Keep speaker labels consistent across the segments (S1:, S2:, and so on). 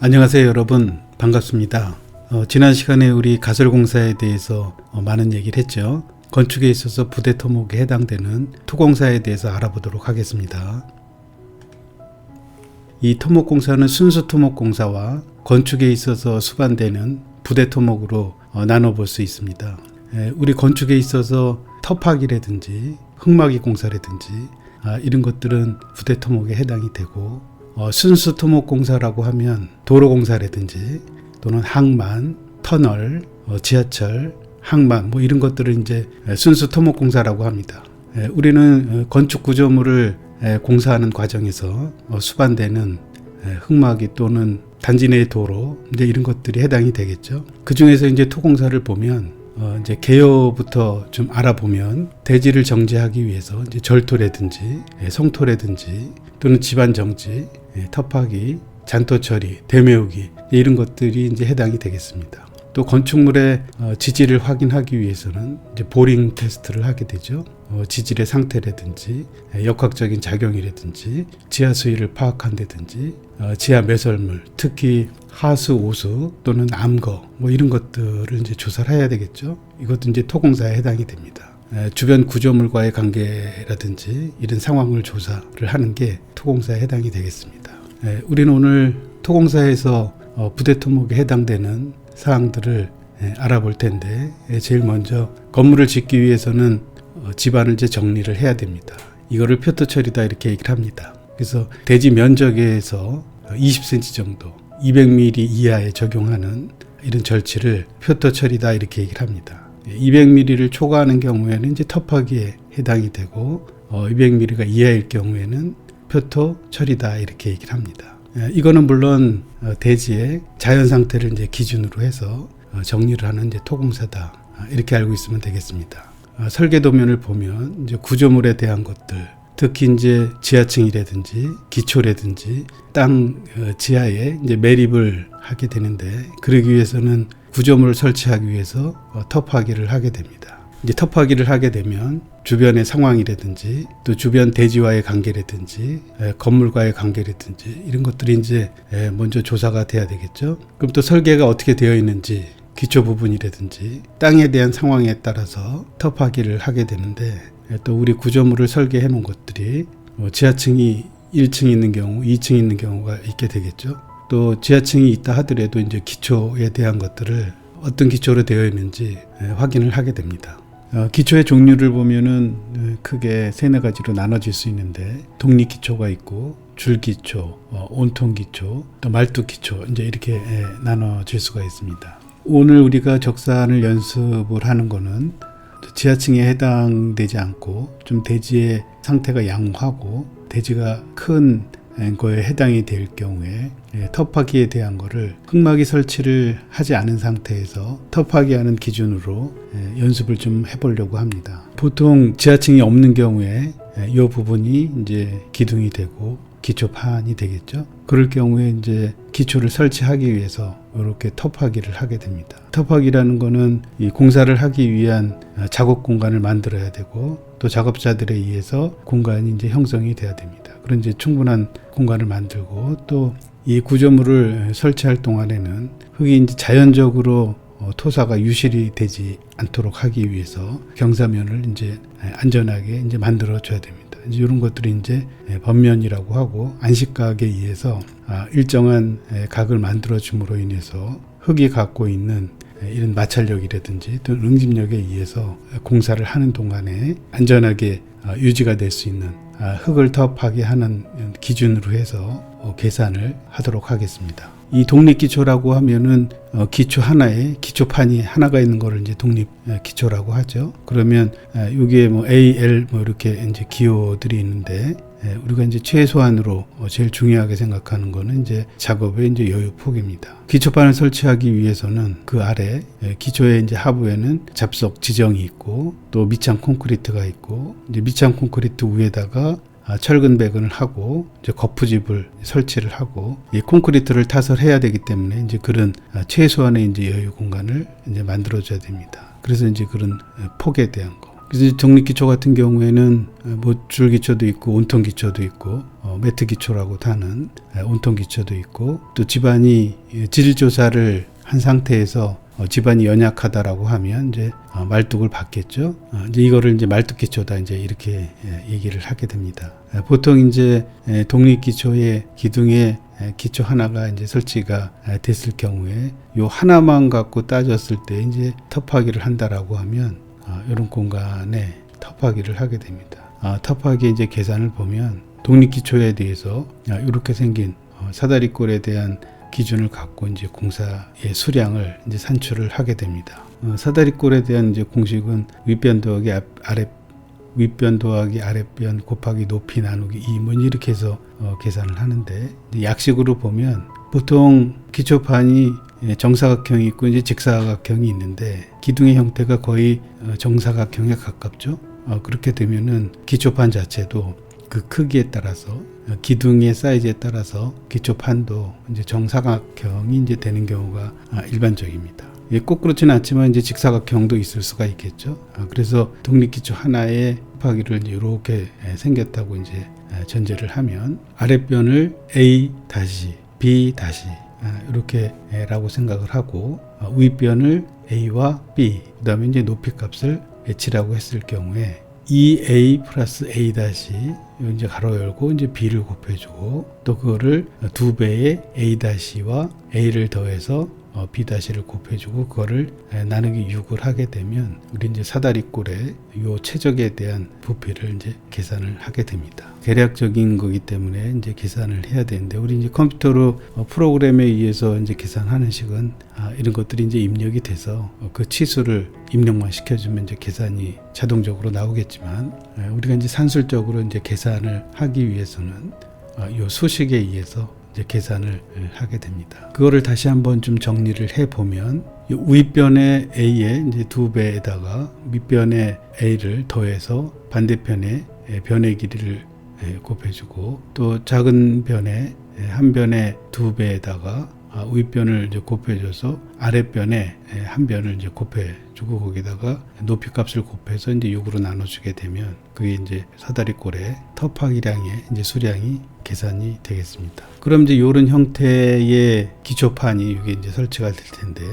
S1: 안녕하세요 여러분, 반갑습니다. 지난 시간에 우리 가설공사에 대해서 많은 얘기를 했죠. 건축에 있어서 부대 토목에 해당되는 토공사에 대해서 알아보도록 하겠습니다. 이 토목공사는 순수 토목공사와 건축에 있어서 수반되는 부대 토목으로 나눠볼 수 있습니다. 우리 건축에 있어서 터파기라든지 흙막이 공사라든지 이런 것들은 부대 토목에 해당이 되고, 순수 토목공사라고 하면 도로공사라든지 또는 항만, 터널, 지하철, 항만 이런 것들을 이제 순수 토목공사라고 합니다. 우리는 건축 구조물을 공사하는 과정에서 수반되는 흙막이 또는 단지 내의 도로 이제 이런 것들이 해당이 되겠죠. 그 중에서 이제 토공사를 보면 이제 개요부터 좀 알아보면 대지를 정지하기 위해서 이제 절토라든지 성토라든지 또는 집안 정지, 터파기, 잔토 처리, 대메우기 이런 것들이 이제 해당이 되겠습니다. 또 건축물의 지질을 확인하기 위해서는 이제 보링 테스트를 하게 되죠. 지질의 상태라든지 역학적인 작용이라든지 지하 수위를 파악한다든지 지하 매설물, 특히 하수, 오수 또는 암거 이런 것들을 이제 조사를 해야 되겠죠. 이것도 이제 토공사에 해당이 됩니다. 주변 구조물과의 관계라든지 이런 상황을 조사를 하는 게 토공사에 해당이 되겠습니다. 우리는 오늘 토공사에서 부대 토목에 해당되는 사항들을 알아볼 텐데, 제일 먼저 건물을 짓기 위해서는 집안을 이제 정리를 해야 됩니다. 이거를 표토 처리다 이렇게 얘기를 합니다. 그래서 대지 면적에서 20cm 정도 200mm 이하에 적용하는 이런 절치를 표토 처리다 이렇게 얘기를 합니다. 200mm를 초과하는 경우에는 이제 터파기에 해당이 되고, 200mm가 이하일 경우에는 표토 처리다 이렇게 얘기를 합니다. 이거는 물론 대지의 자연 상태를 이제 기준으로 해서 정리를 하는 이제 토공사다 이렇게 알고 있으면 되겠습니다. 설계도면을 보면 이제 구조물에 대한 것들, 특히 이제 지하층이라든지 기초라든지 땅 지하에 이제 매립을 하게 되는데, 그러기 위해서는 구조물을 설치하기 위해서 터파기를 하게 됩니다. 이제 터파기를 하게 되면 주변의 상황이라든지 또 주변 대지와의 관계라든지 건물과의 관계라든지 이런 것들이 이제 먼저 조사가 돼야 되겠죠. 그럼 또 설계가 어떻게 되어 있는지 기초 부분이라든지 땅에 대한 상황에 따라서 터파기를 하게 되는데, 또 우리 구조물을 설계해 놓은 것들이 지하층이 1층 있는 경우, 2층 있는 경우가 있게 되겠죠. 또 지하층이 있다 하더라도 이제 기초에 대한 것들을 어떤 기초로 되어 있는지 확인을 하게 됩니다. 기초의 종류를 보면은 크게 세네 가지로 나눠질 수 있는데, 독립 기초가 있고 줄기초, 온통 기초, 또 말뚝 기초 이제 이렇게 나눠질 수가 있습니다. 오늘 우리가 적산을 연습을 하는 거는 지하층에 해당되지 않고 좀 대지의 상태가 양호하고 대지가 큰 거에 해당이 될 경우에 터파기에 대한 거를 흙막이 설치를 하지 않은 상태에서 터파기 하는 기준으로 연습을 좀 해보려고 합니다. 보통 지하층이 없는 경우에 이 부분이 이제 기둥이 되고 기초판이 되겠죠. 그럴 경우에 이제 기초를 설치하기 위해서 이렇게 터파기를 하게 됩니다. 터파기라는 거는 이 공사를 하기 위한 작업 공간을 만들어야 되고, 또 작업자들에 의해서 공간이 이제 형성이 돼야 됩니다. 그런 이제 충분한 공간을 만들고, 또 이 구조물을 설치할 동안에는 흙이 이제 자연적으로 토사가 유실이 되지 않도록 하기 위해서 경사면을 이제 안전하게 이제 만들어 줘야 됩니다. 이제 이런 것들이 이제 번면이라고 하고, 안식각에 의해서 일정한 각을 만들어 줌으로 인해서 흙이 갖고 있는 이런 마찰력이라든지 또 응집력에 의해서 공사를 하는 동안에 안전하게 유지가 될 수 있는 흙을 터파게 하는 기준으로 해서 계산을 하도록 하겠습니다. 이 독립기초라고 하면은 기초 하나에 기초판이 하나가 있는 거를 이제 독립기초라고 하죠. 그러면 여기에 A, L 이렇게 이제 기호들이 있는데, 우리가 이제 최소한으로 제일 중요하게 생각하는 거는 이제 작업의 이제 여유 폭입니다. 기초판을 설치하기 위해서는 그 아래 기초의 이제 하부에는 잡석 지정이 있고, 또 밑창 콘크리트가 있고, 이제 밑창 콘크리트 위에다가 철근 배근을 하고 이제 거푸집을 설치를 하고, 이 콘크리트를 타설해야 되기 때문에 이제 그런 최소한의 이제 여유 공간을 이제 만들어줘야 됩니다. 그래서 이제 그런 폭에 대한 거, 그래서 정립기초 같은 경우에는 뭐 줄기초도 있고 온통기초도 있고 매트기초라고 하는 온통기초도 있고, 또 집안이 질조사를 한 상태에서 집안이 연약하다라고 하면 이제 말뚝을 받겠죠. 이제 이거를 이제 말뚝기초다 이제 이렇게 얘기를 하게 됩니다. 보통 이제 독립기초의 기둥에 기초 하나가 이제 설치가 됐을 경우에 요 하나만 갖고 따졌을 때 이제 텁하기를 한다라고 하면 이런 공간에 텁하기를 하게 됩니다. 텁하기 이제 계산을 보면 독립기초에 대해서 이렇게 생긴 사다리꼴에 대한 기준을 갖고 이제 공사의 수량을 이제 산출을 하게 됩니다. 사다리꼴에 대한 이제 공식은 윗변 더하기 윗변 더하기 아랫변 곱하기 높이 나누기 2뭐 이렇게 해서 계산을 하는데, 약식으로 보면 보통 기초판이 정사각형이 있고 이제 직사각형이 있는데 기둥의 형태가 거의 정사각형에 가깝죠. 그렇게 되면은 기초판 자체도 그 크기에 따라서 기둥의 사이즈에 따라서 기초판도 이제 정사각형이 이제 되는 경우가 일반적입니다. 꼭 그렇지는 않지만 이제 직사각형도 있을 수가 있겠죠. 그래서 독립기초 하나의 곱하기를 이렇게 생겼다고 이제 전제를 하면 아랫변을 A 다시 B 다시 이렇게 라고 생각을 하고, 윗변을 A와 B, 그 다음에 이제 높이 값을 H라고 했을 경우에 2A 플러스 A 다시 이제 가로 열고 이제 B를 곱해주고, 또 그거를 2배의 A 다시와 A를 더해서 B 다시를 곱해주고 그거를 나누기 6을 하게 되면 우리 이제 사다리꼴의 요 최적에 대한 부피를 이제 계산을 하게 됩니다. 계략적인 거기 때문에 이제 계산을 해야 되는데, 우리 이제 컴퓨터로 프로그램에 의해서 이제 계산하는 식은 이런 것들이 이제 입력이 돼서 그 치수를 입력만 시켜주면 이제 계산이 자동적으로 나오겠지만, 우리가 이제 산술적으로 이제 계산을 하기 위해서는 요 수식에 의해서 이제 계산을 하게 됩니다. 그거를 다시 한번 좀 정리를 해 보면, 윗변의 A의 이제 2배에다가 밑변의 A를 더해서 반대편의 변의 길이를 곱해주고, 또 작은 변의 한 변의 2배에다가 윗변을 이제 곱해줘서 아랫변에 한 변을 이제 곱해주고 거기다가 높이 값을 곱해서 이제 6으로 나눠주게 되면 그게 이제 사다리꼴의 텁하기량의 이제 수량이 계산이 되겠습니다. 그럼 이제 이런 형태의 기초판이 이게 이제 설치가 될 텐데,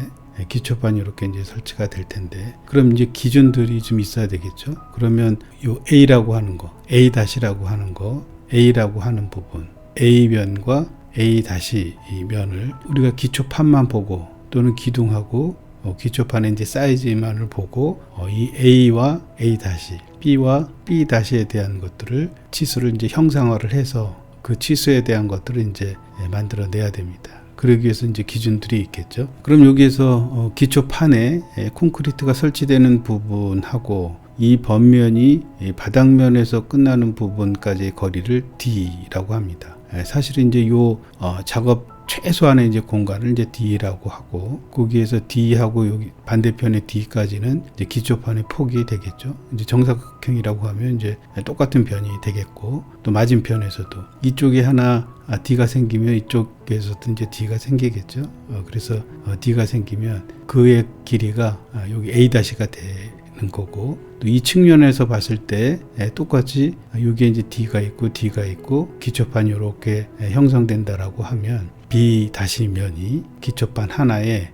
S1: 기초판이 이렇게 이제 설치가 될 텐데, 그럼 이제 기준들이 좀 있어야 되겠죠. 그러면 요 A라고 하는 거, A-라고 하는 거, A라고 하는 부분, A변과 A 다시 이 면을 우리가 기초판만 보고 또는 기둥하고 기초판의 이제 사이즈만을 보고 이 A와 A 다시, B와 B 다시에 대한 것들을 치수를 이제 형상화를 해서 그 치수에 대한 것들을 이제 만들어내야 됩니다. 그러기 위해서 이제 기준들이 있겠죠. 그럼 여기에서 기초판에 콘크리트가 설치되는 부분하고 이 번면이 바닥면에서 끝나는 부분까지의 거리를 D라고 합니다. 사실은 이제 요 작업 최소한의 이제 공간을 이제 D라고 하고, 거기에서 D하고 여기 반대편의 D까지는 이제 기초판의 폭이 되겠죠. 이제 정사각형이라고 하면 이제 똑같은 변이 되겠고, 또 맞은편에서도 이쪽에 하나 D가 생기면 이쪽에서도 이제 D가 생기겠죠. 그래서 D가 생기면 그의 길이가 여기 A-가 되는 거고, 또 이 측면에서 봤을 때 똑같이 여기에 이제 D가 있고 기초판이 이렇게 형성된다라고 하면 B 다시 면이 기초판 하나에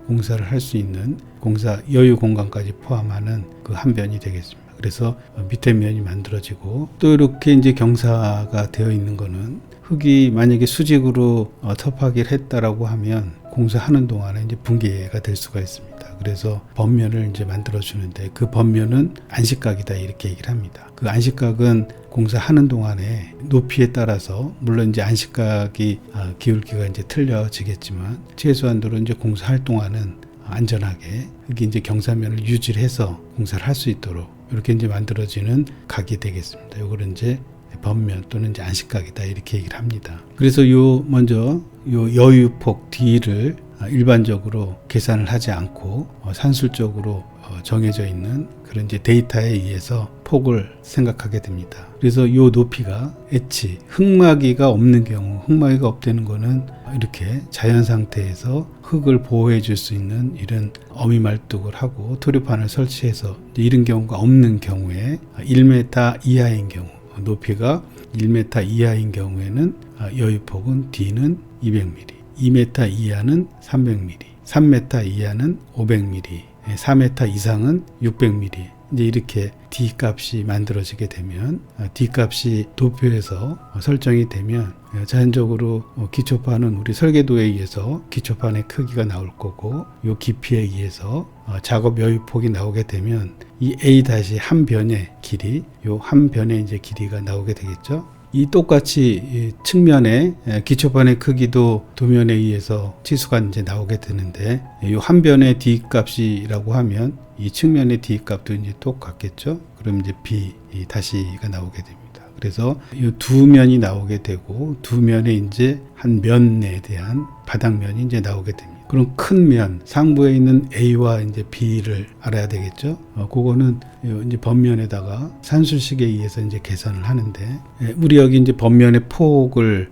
S1: 공사를 할 수 있는 공사 여유 공간까지 포함하는 그 한 변이 되겠습니다. 그래서 밑에 면이 만들어지고, 또 이렇게 이제 경사가 되어 있는 거는 흙이 만약에 수직으로 텁하기를 했다라고 하면 공사하는 동안에 이제 붕괴가 될 수가 있습니다. 그래서 번면을 이제 만들어 주는데, 그 번면은 안식각이다 이렇게 얘기를 합니다. 그 안식각은 공사하는 동안에 높이에 따라서 물론 이제 안식각이 기울기가 이제 틀려지겠지만 최소한도로 이제 공사할 동안은 안전하게 흙이 이제 경사면을 유지해서 공사를 할 수 있도록 이렇게 이제 만들어지는 각이 되겠습니다. 이거를 이제 번면 또는 이제 안식각이다 이렇게 얘기를 합니다. 그래서 먼저 요 여유폭 D를 일반적으로 계산을 하지 않고 산술적으로 정해져 있는 그런 이제 데이터에 의해서 폭을 생각하게 됩니다. 그래서 이 높이가 H, 흙막이가 없는 경우, 흙막이가 없다는 거는 이렇게 자연 상태에서 흙을 보호해 줄 수 있는 이런 어미 말뚝을 하고 토류판을 설치해서 이런 경우가 없는 경우에 1m 이하인 경우, 높이가 1m 이하인 경우에는 여유폭은 D는 200mm, 2m 이하는 300mm, 3m 이하는 500mm, 4m 이상은 600mm. 이제 이렇게 D 값이 만들어지게 되면 D 값이 도표에서 설정이 되면 자연적으로 기초판은 우리 설계도에 의해서 기초판의 크기가 나올 거고 요 깊이에 의해서 작업 여유폭이 나오게 되면 이 A 한 변의 길이 요 한 변의 이제 길이가 나오게 되겠죠. 이 똑같이 측면의 기초판의 크기도 도면에 의해서 치수가 이제 나오게 되는데 이 한 변의 D 값이라고 하면 이 측면의 D 값도 이제 똑같겠죠. 그럼 이제 B 다시가 나오게 됩니다. 그래서 이 두 면이 나오게 되고 두 면에 이제 한 면에 대한 바닥면이 이제 나오게 됩니다. 그럼 큰 면, 상부에 있는 A와 이제 B를 알아야 되겠죠. 그거는 이제 번면에다가 산술식에 의해서 이제 계산을 하는데, 우리 여기 이제 번면의 폭을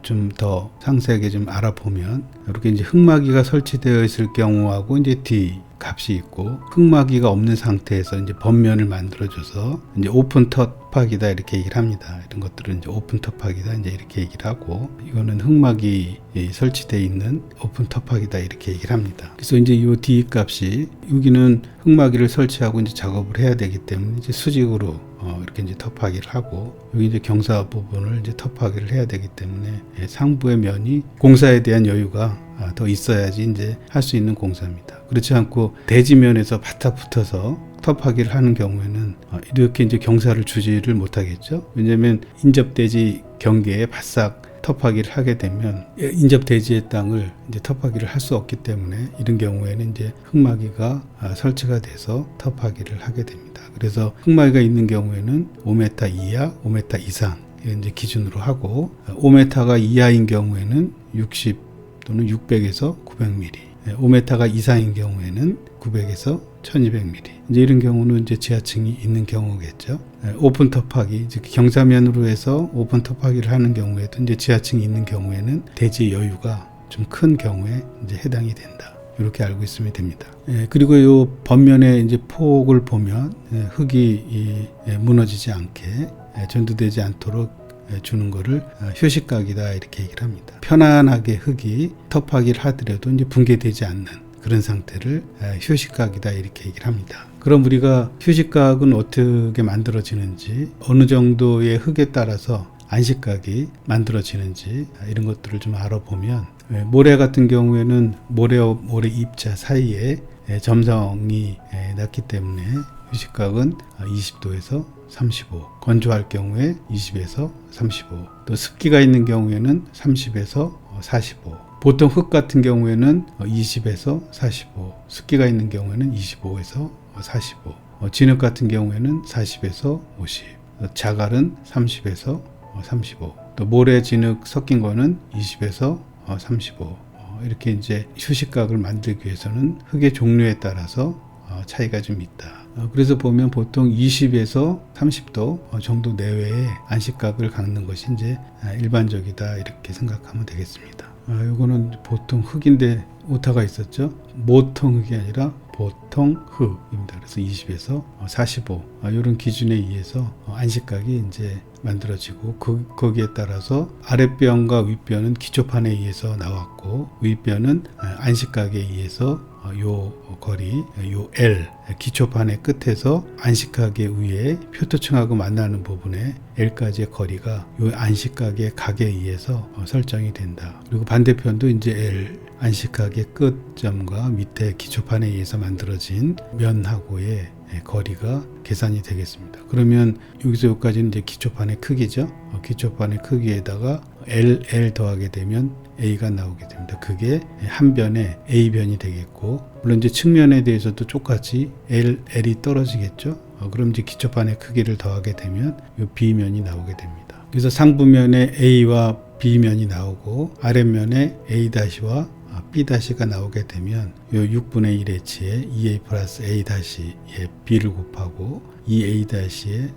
S1: 좀 더 상세하게 좀 알아보면, 이렇게 이제 흙막이가 설치되어 있을 경우하고 이제 D 값이 있고, 흙막이가 없는 상태에서 이제 번면을 만들어줘서 이제 오픈 터팍이다 이렇게 얘기를 합니다. 이런 것들은 이제 오픈 터팍이다 이제 이렇게 얘기를 하고, 이거는 흙막이 설치되어 있는 오픈 터팍이다 이렇게 얘기를 합니다. 그래서 이제 이 D 값이 여기는 흙막이를 설치하고 이제 작업을 해야 되기 때문에 이제 수직으로 이렇게 이제 터파기를 하고 여기 이제 경사 부분을 이제 터파기를 해야 되기 때문에 상부의 면이 공사에 대한 여유가 더 있어야지 이제 할 수 있는 공사입니다. 그렇지 않고 대지면에서 바짝 붙어서 터파기를 하는 경우에는 이렇게 이제 경사를 주지를 못하겠죠. 왜냐하면 인접대지 경계에 바싹 터파기를 하게 되면 인접 대지의 땅을 이제 터파기를 할 수 없기 때문에 이런 경우에는 이제 흙막이가 설치가 돼서 터파기를 하게 됩니다. 그래서 흙막이가 있는 경우에는 5m 이하, 5m 이상 이제 기준으로 하고 5m가 이하인 경우에는 60 또는 600에서 900mm, 5m가 이상인 경우에는 900에서 1200mm. 이제 이런 경우는 이제 지하층이 있는 경우겠죠. 오픈 터파기, 즉 경사면으로 해서 오픈 터파기를 하는 경우에도 이제 지하층이 있는 경우에는 대지의 여유가 좀 큰 경우에 이제 해당이 된다. 이렇게 알고 있으면 됩니다. 그리고 이 번면의 이제 폭을 보면 흙이 무너지지 않게 전도되지 않도록 주는 거를 휴식각이다 이렇게 얘기를 합니다. 편안하게 흙이 터파기를 하더라도 이제 붕괴되지 않는 그런 상태를 휴식각이다 이렇게 얘기를 합니다. 그럼 우리가 휴식각은 어떻게 만들어지는지, 어느 정도의 흙에 따라서 안식각이 만들어지는지 이런 것들을 좀 알아보면, 모래 같은 경우에는 모래와 모래 입자 사이에 점성이 낮기 때문에 휴식각은 20도에서 35, 건조할 경우에 20에서 35, 또 습기가 있는 경우에는 30에서 45, 보통 흙 같은 경우에는 20에서 45, 습기가 있는 경우에는 25에서 45, 진흙 같은 경우에는 40에서 50, 자갈은 30에서 35, 또 모래 진흙 섞인 거는 20에서 35. 이렇게 이제 휴식각을 만들기 위해서는 흙의 종류에 따라서 차이가 좀 있다. 그래서 보면 보통 20에서 30도 정도 내외의 안식각을 갖는 것이 이제 일반적이다 이렇게 생각하면 되겠습니다. 이거는 보통 흙인데 오타가 있었죠. 모통 흙이 아니라 보통 흙입니다. 그래서 20에서 45 이런 기준에 의해서 안식각이 이제 만들어지고 거기에 따라서 아랫변과 윗변은 기초판에 의해서 나왔고 윗변은 안식각에 의해서 요 거리, 요 L 기초판의 끝에서 안식각의 위에 표토층하고 만나는 부분에 L까지의 거리가 요 안식각의 각에 의해서 설정이 된다. 그리고 반대편도 이제 L 안식각의 끝점과 밑에 기초판에 의해서 만들어진 면하고의 거리가 계산이 되겠습니다. 그러면 여기서 여기까지는 이제 기초판의 크기죠. 기초판의 크기에다가 L 더하게 되면 A가 나오게 됩니다. 그게 한 변에 A변이 되겠고, 물론 이제 측면에 대해서도 똑같이 L이 떨어지겠죠. 그럼 이제 기초판의 크기를 더하게 되면 이 B면이 나오게 됩니다. 그래서 상부면에 A와 B면이 나오고 아랫면에 A-와 B-가 나오게 되면 요 6분의 1h에 2a 플러스 a-에 b를 곱하고 2a-에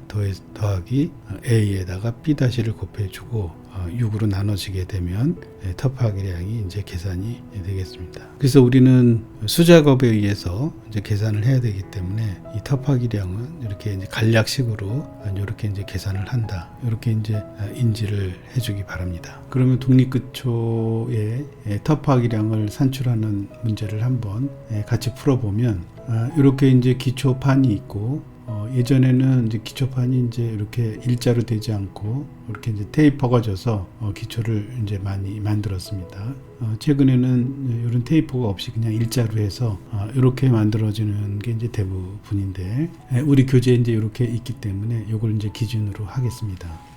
S1: 더하기 a에다가 B-를 곱해주고 6으로 나눠지게 되면 터프하기량이 이제 계산이 되겠습니다. 그래서 우리는 수작업에 의해서 이제 계산을 해야 되기 때문에 이 터프하기량은 이렇게 이제 간략식으로 이렇게 이제 계산을 한다. 이렇게 이제 인지를 해주기 바랍니다. 그러면 독립기초의 터프하기량을 산출하는 문제를 한번 같이 풀어보면 이렇게 이제 기초판이 있고 예전에는 이제 기초판이 이제 이렇게 일자로 되지 않고 이렇게 이제 테이퍼가 져서 기초를 이제 많이 만들었습니다. 최근에는 이런 테이퍼가 없이 그냥 일자로 해서 이렇게 만들어지는 게 이제 대부분인데 우리 교재에 이제 이렇게 있기 때문에 이걸 이제 기준으로 하겠습니다.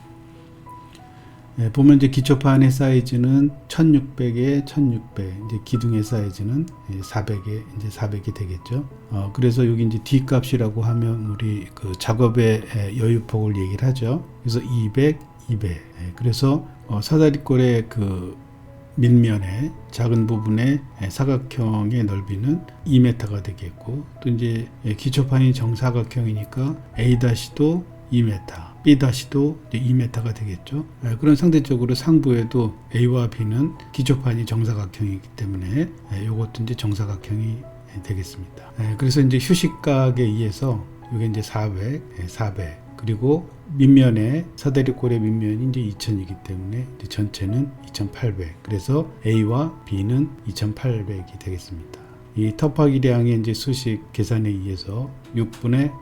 S1: 보면 이제 기초판의 사이즈는 1600에 1600, 이제 기둥의 사이즈는 400에 이제 400이 되겠죠. 그래서 여기 이제 D 값이라고 하면 우리 그 작업의 여유폭을 얘기를 하죠. 그래서 200, 200. 그래서 사다리꼴의 그 밑면의 작은 부분의 사각형의 넓이는 2m가 되겠고, 또 이제 기초판이 정사각형이니까 A-도 2m. B-도 2m가 되겠죠. 그런 상대적으로 상부에도 A와 B는 기초판이 정사각형이기 때문에 이것도 이제 정사각형이 되겠습니다. 그래서 이제 휴식각에 의해서 이게 이제 400, 400 그리고 밑면에 사다리꼴의 밑면이 이제 2000이기 때문에 이제 전체는 2800. 그래서 A와 B는 2800이 되겠습니다. 이 터프하기량의 이제 수식 계산에 의해서 6분의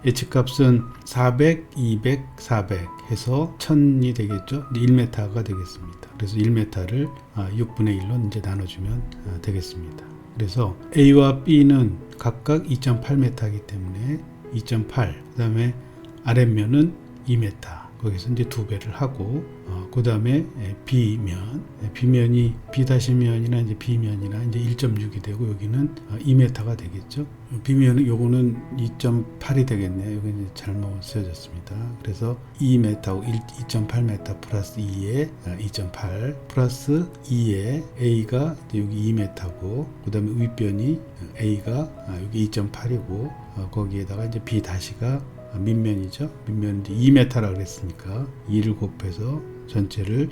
S1: h 값은 400, 200, 400 해서 1000이 되겠죠. 1m가 되겠습니다. 그래서 1m를 6분의 1로 이제 나눠주면 되겠습니다. 그래서 A와 B는 각각 2.8m이기 때문에 2.8. 그다음에 아랫면은 2m. 거기서 이제 2배를 하고, 그 다음에 B면이 B-면이나 이제 B면이나 이제 1.6이 되고, 여기는 2m가 되겠죠. B면은 요거는 2.8이 되겠네요. 여기 이제 잘못 쓰여졌습니다. 그래서 2m하고 2.8m 플러스 2에 2.8 플러스 2에 A가 여기 2m고, 그 다음에 윗변이 A가 여기 2.8이고, 거기에다가 이제 B-가 밑면이죠. 밑면이 2m라 그랬으니까 2를 곱해서 전체를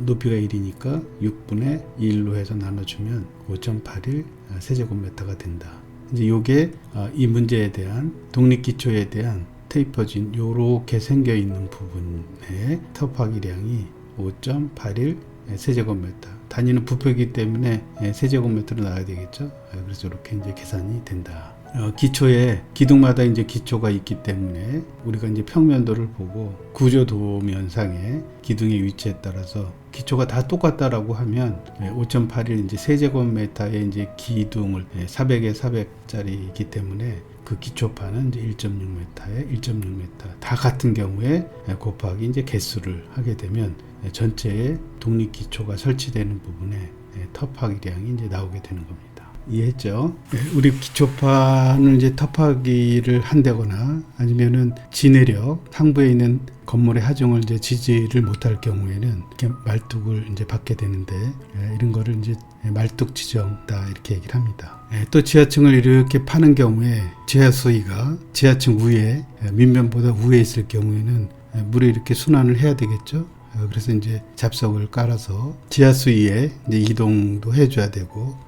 S1: 높이가 1이니까 6분의 1로 해서 나눠주면 5.81 세제곱미터가 된다. 이제 요게 이 문제에 대한 독립기초에 대한 테이퍼진 요렇게 생겨 있는 부분의 터프하기량이 5.81 세제곱미터. 단위는 부표이기 때문에 세제곱미터로 나와야 되겠죠. 그래서 이렇게 이제 계산이 된다. 기초에 기둥마다 이제 기초가 있기 때문에 우리가 이제 평면도를 보고 구조도면상의 기둥의 위치에 따라서 기초가 다 똑같다라고 하면 5.81 이제 세제곱미터의 이제 기둥을 400에 400짜리이기 때문에 그 기초판은 이제 1.6m에 1.6m 다 같은 경우에 곱하기 이제 개수를 하게 되면 전체의 독립 기초가 설치되는 부분에 터프하기량이 이제 나오게 되는 겁니다. 이해했죠? 우리 기초판을 이제 터프하기를 한다거나 아니면은 지내력 상부에 있는 건물의 하중을 이제 지지를 못할 경우에는 이렇게 말뚝을 이제 받게 되는데 이런 거를 이제 말뚝 지정다 이렇게 얘기를 합니다. 또 지하층을 이렇게 파는 경우에 지하 수위가 지하층 위에 밑면보다 위에 있을 경우에는 물에 이렇게 순환을 해야 되겠죠. 그래서 이제 잡석을 깔아서 지하 수위에 이제 이동도 해줘야 되고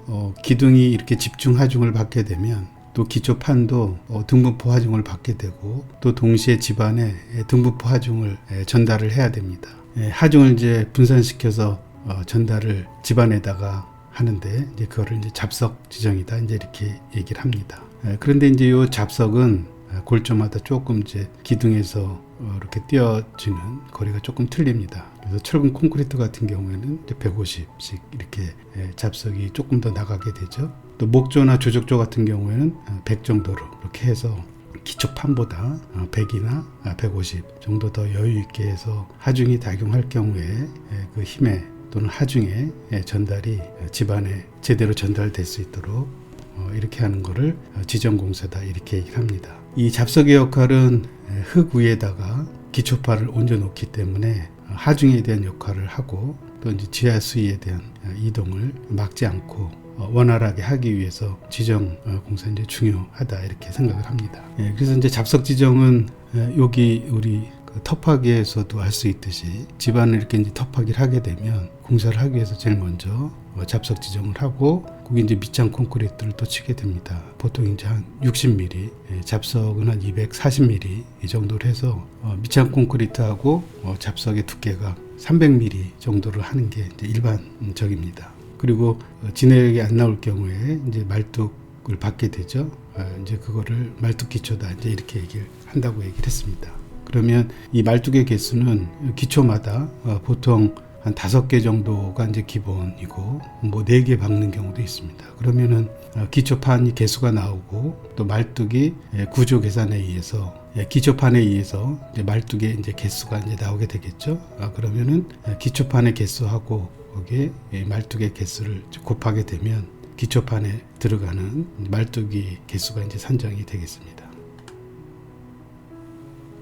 S1: 기둥이 이렇게 집중 하중을 받게 되면 또 기초판도 등분포 하중을 받게 되고 또 동시에 집안에 등분포 하중을 전달을 해야 됩니다. 하중을 이제 분산시켜서 전달을 집안에다가 하는데 이제 그거를 이제 잡석 지정이다 이제 이렇게 얘기를 합니다. 그런데 이제 이 잡석은 골조마다 조금 이제 기둥에서 이렇게 띄어지는 거리가 조금 틀립니다. 그래서 철근 콘크리트 같은 경우에는 이제 150씩 이렇게 잡석이 조금 더 나가게 되죠. 또 목조나 조적조 같은 경우에는 100 정도로 이렇게 해서 기초판보다 100이나 150 정도 더 여유 있게 해서 하중이 작용할 경우에 그 힘에 또는 하중에 전달이 집안에 제대로 전달될 수 있도록 이렇게 하는 거를 지정공사다 이렇게 얘기를 합니다. 이 잡석의 역할은 흙 위에다가 기초판을 얹어 놓기 때문에 하중에 대한 역할을 하고 또 이제 지하 수위에 대한 이동을 막지 않고 원활하게 하기 위해서 지정 공사 이제 중요하다 이렇게 생각을 합니다. 그래서 이제 잡석 지정은 여기 우리 터파기에서도 할 수 있듯이 집안을 이렇게 이제 터파기를 하게 되면 공사를 하기 위해서 제일 먼저 잡석 지정을 하고 거기 이제 밑장 콘크리트를 또 치게 됩니다. 보통 이제 한 60mm, 잡석은 한 240mm 이 정도로 해서 밑장 콘크리트하고 잡석의 두께가 300mm 정도를 하는 게 이제 일반적입니다. 그리고 진액이 안 나올 경우에 이제 말뚝을 받게 되죠. 이제 그거를 말뚝 기초다 이제 이렇게 얘기를 한다고 얘기를 했습니다. 그러면 이 말뚝의 개수는 기초마다 보통 한 5개 정도가 이제 기본이고 뭐 4개 박는 경우도 있습니다. 그러면은 기초판이 개수가 나오고 또 말뚝이 구조 계산에 의해서 기초판에 의해서 이제 말뚝의 이제 개수가 이제 나오게 되겠죠. 그러면은 기초판의 개수하고 거기에 말뚝의 개수를 곱하게 되면 기초판에 들어가는 말뚝이 개수가 이제 산정이 되겠습니다.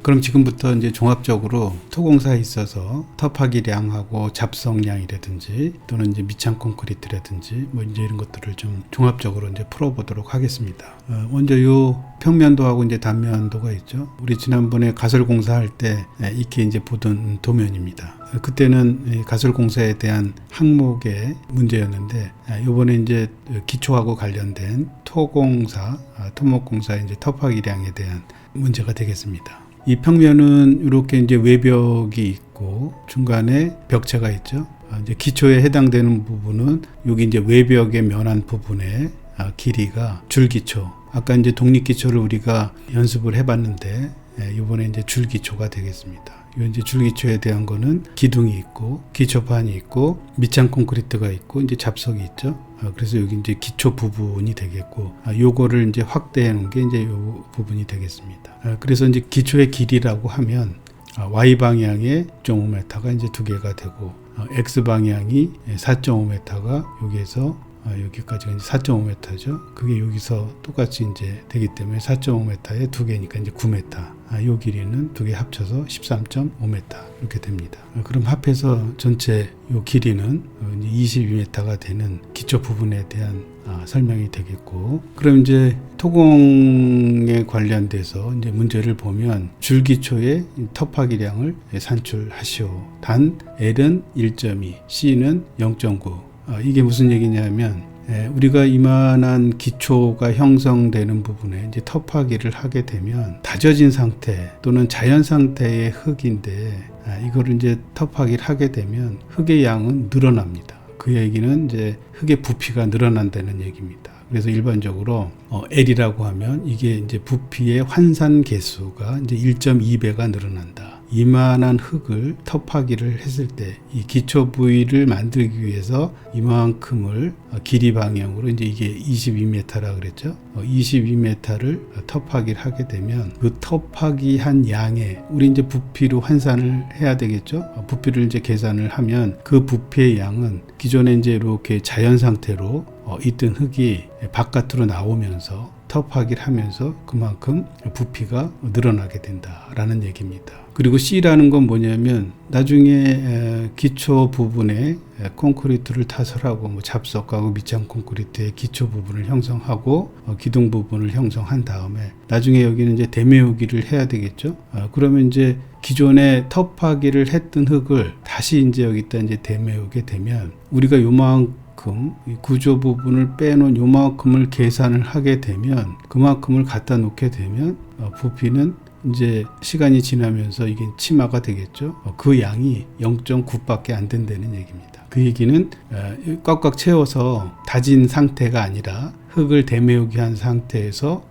S1: 그럼 지금부터 이제 종합적으로 토공사에 있어서 터파기량하고 잡석량이라든지 또는 이제 밑창 콘크리트라든지 뭐 이제 이런 것들을 좀 종합적으로 이제 풀어보도록 하겠습니다. 먼저 요 평면도하고 이제 단면도가 있죠. 우리 지난번에 가설 공사할 때 이렇게 이제 보던 도면입니다. 그때는 가설 공사에 대한 항목의 문제였는데 이번에 이제 기초하고 관련된 토공사, 토목공사의 이제 터파기량에 대한 문제가 되겠습니다. 이 평면은 이렇게 이제 외벽이 있고 중간에 벽체가 있죠. 이제 기초에 해당되는 부분은 여기 이제 외벽의 면한 부분의 길이가 줄기초. 아까 이제 독립기초를 우리가 연습을 해봤는데 이번에 이제 줄기초가 되겠습니다. 이 이제 줄기초에 대한 거는 기둥이 있고 기초판이 있고 밑창 콘크리트가 있고 이제 잡석이 있죠. 그래서 여기 이제 기초 부분이 되겠고 요거를 이제 확대해 놓은 게 이제 요 부분이 되겠습니다. 그래서 이제 기초의 길이라고 하면 Y 방향에 0.5m가 이제 두 개가 되고 X 방향이 4.5m가 여기에서 여기까지가 이제 4.5m죠. 그게 여기서 똑같이 이제 되기 때문에 4.5m에 두 개니까 이제 9m. 요 길이는 두 개 합쳐서 13.5m 이렇게 됩니다. 그럼 합해서 전체 요 길이는 22m가 되는 기초 부분에 대한 설명이 되겠고, 그럼 이제 토공에 관련돼서 이제 문제를 보면 줄기초의 터파기량을 산출하시오. 단 L은 1.2, C는 0.9. 이게 무슨 얘기냐면 우리가 이만한 기초가 형성되는 부분에 이제 터파기를 하게 되면 다져진 상태 또는 자연 상태의 흙인데 이거를 이제 터파기를 하게 되면 흙의 양은 늘어납니다. 그 얘기는 이제 흙의 부피가 늘어난다는 얘기입니다. 그래서 일반적으로 L이라고 하면 이게 이제 부피의 환산 개수가 이제 1.2배가 늘어난다. 이만한 흙을 터파기를 했을 때 이 기초 부위를 만들기 위해서 이만큼을 길이 방향으로 이제 이게 22m라 그랬죠. 22m를 터파기를 하게 되면 그 터파기 한 양에 우리 이제 부피로 환산을 해야 되겠죠. 부피를 이제 계산을 하면 그 부피의 양은 기존에 이제 이렇게 자연 상태로 있던 흙이 바깥으로 나오면서 터파기를 하면서 그만큼 부피가 늘어나게 된다라는 얘기입니다. 그리고 C라는 건 뭐냐면 나중에 기초 부분에 콘크리트를 타설하고 뭐 잡석하고 밑창 콘크리트의 기초 부분을 형성하고 기둥 부분을 형성한 다음에 나중에 여기는 이제 대매우기를 해야 되겠죠. 그러면 이제 기존에 터파기를 했던 흙을 다시 이제 여기다 이제 대매우게 되면 우리가 요만큼 구조 부분을 빼놓은 요만큼을 계산을 하게 되면 그만큼을 갖다 놓게 되면 부피는 이제 시간이 지나면서 이게 치마가 되겠죠. 그 양이 0.9밖에 안 된다는 얘기입니다. 그 얘기는 꽉꽉 채워서 다진 상태가 아니라 흙을 대매우기 한 상태에서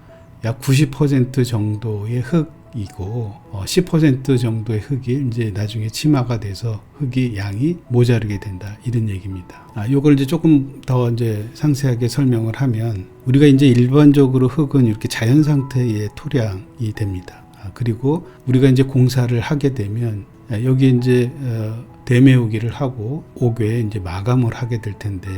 S1: 약 90% 정도의 흙이고 10% 정도의 흙이 이제 나중에 치마가 돼서 흙이 양이 모자르게 된다 이런 얘기입니다. 요걸 이제 조금 더 이제 상세하게 설명을 하면 우리가 이제 일반적으로 흙은 이렇게 자연 상태의 토량이 됩니다. 그리고 우리가 이제 공사를 하게 되면 여기 이제 대매우기를 하고 5궤에 이제 마감을 하게 될 텐데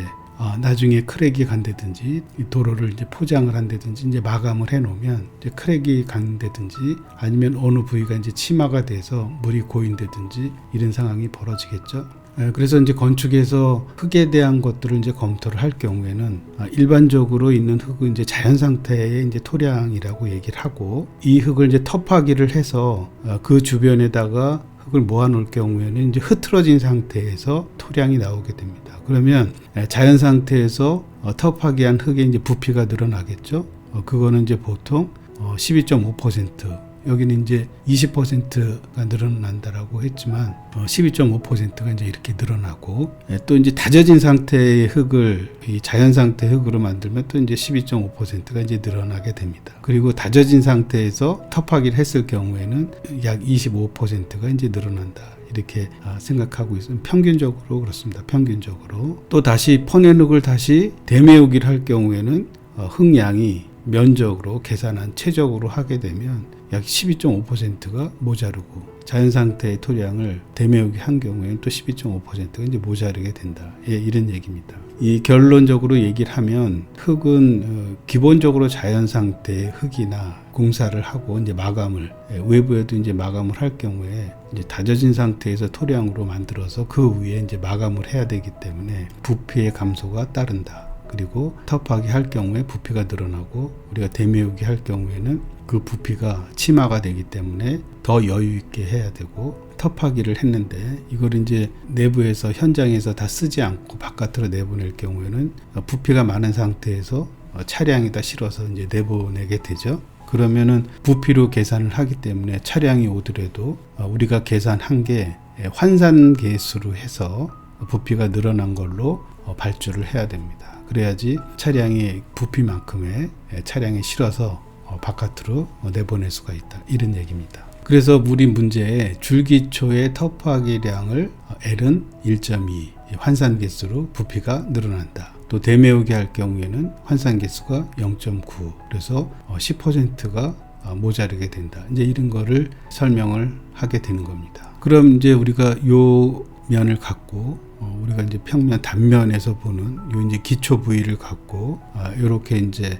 S1: 나중에 크랙이 간다든지 도로를 이제 포장을 한다든지 이제 마감을 해 놓으면 이제 크랙이 간다든지 아니면 어느 부위가 이제 치마가 돼서 물이 고인다든지 이런 상황이 벌어지겠죠. 그래서 이제 건축에서 흙에 대한 것들을 이제 검토를 할 경우에는 일반적으로 있는 흙은 이제 자연 상태의 이제 토량이라고 얘기를 하고, 이 흙을 이제 터파기를 해서 그 주변에다가 흙을 모아 놓을 경우에는 이제 흐트러진 상태에서 토량이 나오게 됩니다. 그러면 자연 상태에서 터파기한 흙에 이제 부피가 늘어나겠죠. 그거는 이제 보통 12.5%, 여기는 이제 20%가 늘어난다라고 했지만 12.5%가 이제 이렇게 늘어나고, 또 이제 다져진 상태의 흙을 이 자연 상태 흙으로 만들면 또 이제 12.5%가 이제 늘어나게 됩니다. 그리고 다져진 상태에서 터파기를 했을 경우에는 약 25%가 이제 늘어난다, 이렇게 생각하고 있습니다. 평균적으로 그렇습니다. 평균적으로. 또 다시 퍼낸 흙을 다시 대매우기를 할 경우에는 흙량이 면적으로 계산한 최적으로 하게 되면 약 12.5%가 모자르고, 자연 상태의 토량을 대매우기 한 경우에는 또 12.5%가 이제 모자르게 된다. 이런 얘기입니다. 이 결론적으로 얘기를 하면 흙은 기본적으로 자연 상태의 흙이나 공사를 하고 이제 마감을, 외부에도 이제 마감을 할 경우에 이제 다져진 상태에서 토량으로 만들어서 그 위에 이제 마감을 해야 되기 때문에 부피의 감소가 따른다. 그리고 터파기 할 경우에 부피가 늘어나고, 우리가 대매우기 할 경우에는 그 부피가 침하가 되기 때문에 더 여유 있게 해야 되고, 터파기를 했는데 이걸 이제 내부에서 현장에서 다 쓰지 않고 바깥으로 내보낼 경우에는 부피가 많은 상태에서 차량에다 실어서 이제 내보내게 되죠. 그러면은 부피로 계산을 하기 때문에 차량이 오더라도 우리가 계산한 게 환산 계수로 해서 부피가 늘어난 걸로 발주를 해야 됩니다. 그래야지 차량의 부피만큼의 차량에 실어서 바깥으로 내보낼 수가 있다, 이런 얘기입니다. 그래서 우리 문제에 줄기초의 터파기량을 L은 1.2 환산 개수로 부피가 늘어난다. 또 대매우기 할 경우에는 환산 개수가 0.9, 그래서 10%가 모자르게 된다. 이제 이런 거를 설명을 하게 되는 겁니다. 그럼 이제 우리가 요 면을 갖고 우리가 이제 평면 단면에서 보는 요 이제 기초 부위를 갖고 요렇게 이제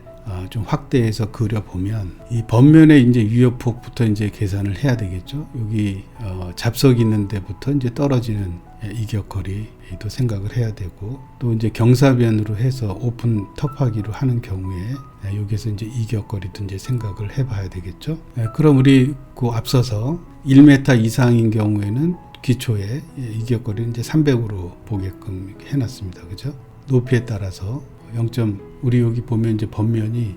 S1: 좀 확대해서 그려보면, 이 번면의 이제 유효폭부터 이제 계산을 해야 되겠죠. 여기 잡석 있는 데부터 이제 떨어지는 이격거리도 생각을 해야 되고, 또 이제 경사변으로 해서 오픈 터파기로 하는 경우에 여기서 이제 이격거리도 이제 생각을 해봐야 되겠죠. 그럼 우리 그 앞서서 1m 이상인 경우에는 기초에 이격거리는 이제 300으로 보게끔 해놨습니다. 그죠? 높이에 따라서 우리 여기 보면 이제 번면이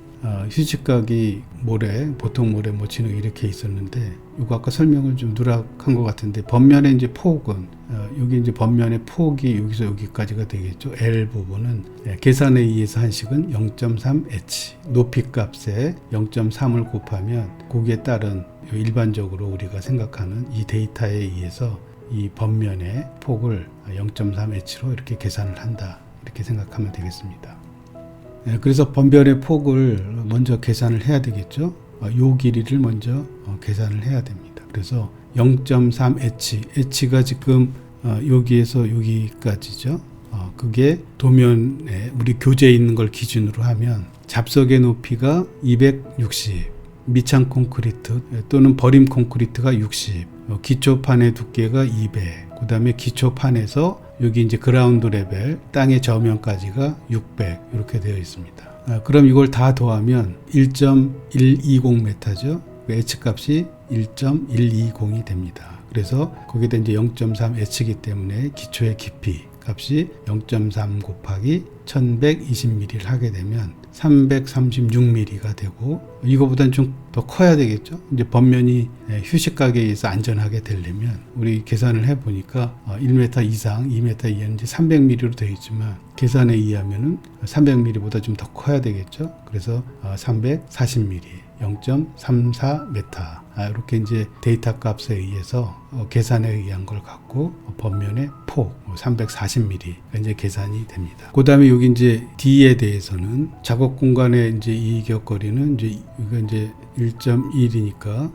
S1: 휴직각이 모래, 보통 모래, 진흙 이렇게 있었는데, 이거 아까 설명을 좀 누락한 것 같은데, 번면의 이제 폭은 여기 이제 번면의 폭이 여기서 여기까지가 되겠죠. L 부분은 계산에 의해서 한식은 0.3h, 높이 값에 0.3을 곱하면 거기에 따른 일반적으로 우리가 생각하는 이 데이터에 의해서 이 번면의 폭을 0.3h로 이렇게 계산을 한다, 이렇게 생각하면 되겠습니다. 그래서 번면의 폭을 먼저 계산을 해야 되겠죠. 요 길이를 먼저 계산을 해야 됩니다. 그래서 0.3h, h가 지금 여기에서 여기까지죠. 그게 도면에 우리 교재에 있는 걸 기준으로 하면 잡석의 높이가 260, 미창 콘크리트 또는 버림 콘크리트가 60, 기초판의 두께가 200, 그 다음에 기초판에서 여기 이제 그라운드 레벨 땅의 저면까지가 600 이렇게 되어 있습니다. 그럼 이걸 다 더하면 1.120m죠. H 값이 1.120이 됩니다. 그래서 거기다 이제 0.3H이기 때문에 기초의 깊이 값이 0.3 곱하기 1120mm를 하게 되면 336mm가 되고, 이거보다는 좀 더 커야 되겠죠. 이제 번면이 휴식각에 의해서 안전하게 되려면 우리 계산을 해보니까 1m 이상, 2m 이하는 이제 300mm로 되어 있지만, 계산에 의하면은 300mm보다 좀 더 커야 되겠죠. 그래서 340mm, 0.34m 이렇게 이제 데이터 값에 의해서 계산에 의한 걸 갖고 번면의 폭 340mm 이제 계산이 됩니다. 그 다음에 여기 이제 D에 대해서는 작업 공간의 이제 이격거리는 이제 이거 이제 1.1이니까